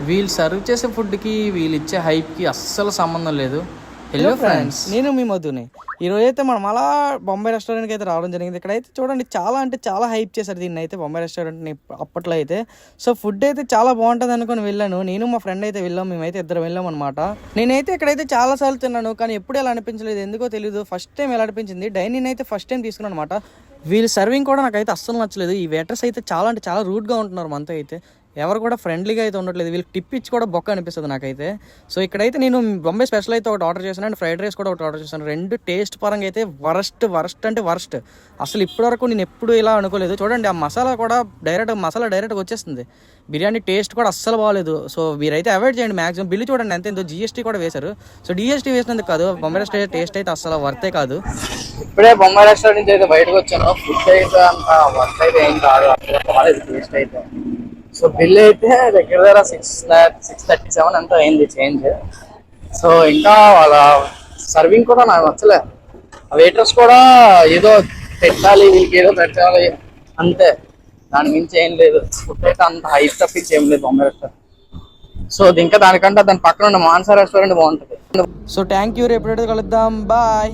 వీళ్ళు సర్వ్ చేసే ఫుడ్కి వీళ్ళు ఇచ్చే హైప్కి అస్సలు సంబంధం లేదు. హలో ఫ్రెండ్స్, నేను మీ మధుని. ఈరోజు అయితే మనం అలా బొంబాయి రెస్టారెంట్కి అయితే రావడం జరిగింది. ఇక్కడైతే చూడండి చాలా అంటే చాలా హైప్ చేశారు దీన్ని అయితే, బొంబాయి రెస్టారెంట్ని అప్పట్లో అయితే. సో ఫుడ్ అయితే చాలా బాగుంటుంది అనుకుని వెళ్ళాను. నేను మా ఫ్రెండ్ అయితే వెళ్ళాం, మేమైతే ఇద్దరు వెళ్ళాం అనమాట. నేనైతే ఇక్కడైతే చాలా సార్లు తిన్నాను, కానీ ఎప్పుడు ఎలా అనిపించలేదు, ఎందుకో తెలియదు. ఫస్ట్ టైం ఎలా అనిపించింది, డైనింగ్ అయితే ఫస్ట్ టైం తీసుకున్నాను అనమాట. వీళ్ళు సర్వింగ్ కూడా నాకైతే అస్సలు నచ్చలేదు. ఈ వెయిటర్స్ అయితే చాలా అంటే చాలా రూడ్గా ఉంటున్నారు మనతో అయితే. ఎవరు కూడా ఫ్రెండ్లీగా అయితే ఉండట్లేదు. వీళ్ళకి టిప్ ఇచ్చి కూడా బొక్క అనిపిస్తుంది నాకైతే. సో ఇక్కడైతే నేను బొంబాయి స్పెషల్ అయితే ఒకటి ఆర్డర్ చేశాను అండ్ ఫ్రైడ్ రైస్ కూడా ఒకటి ఆర్డర్ చేశాను. రెండు టేస్ట్ పరంగా అయితే వరస్ట్ అంటే వరస్ట్. అసలు ఇప్పటివరకు నేను ఎప్పుడు ఇలా అనుకోలేదు. చూడండి, ఆ మసాలా కూడా డైరెక్ట్గా వచ్చేస్తుంది. బిర్యానీ టేస్ట్ కూడా అస్సలు బాగాలేదు. సో మీరైతే అవాయిడ్ చేయండి మ్యాక్సిమం. బిల్లు చూడండి ఎంత, ఎంతో జీఎస్టీ కూడా వేశారు. సో జీఎస్టీ వేసినందుకు కాదు, బొంబాయి రెస్టారెంట్ టేస్ట్ అయితే అస్సలు వర్తే కాదు. ఇప్పుడే బొంబాయి రెస్టారెంట్ నుంచి అయితే బయటకు వచ్చాను. ఫుడ్ అయితే అంత వర్త్ అయితే ఏం కాదు, బాగాలేదు టేస్ట్ అయితే. సో బిల్ అయితే దగ్గర 637 ఎంతో అయింది చేంజ్. సో ఇంకా వాళ్ళ సర్వింగ్ కూడా నాకు నచ్చలే. వెయిటర్స్ కూడా ఏదో పెట్టాలి, వీళ్ళకి ఏదో పెట్టాలి అంతే, దాని మించి ఏం లేదు. ఫుడ్ అయితే అంత హైప్ తప్పించి ఏం లేదు బొంబాయి రెస్టారెంట్. సో ఇంకా దానికంటే దాని పక్కన ఉన్న మాన్సా రెస్టారెంట్ బాగుంటుంది. సో థ్యాంక్ యూ, రేపు కలుద్దాం, బాయ్.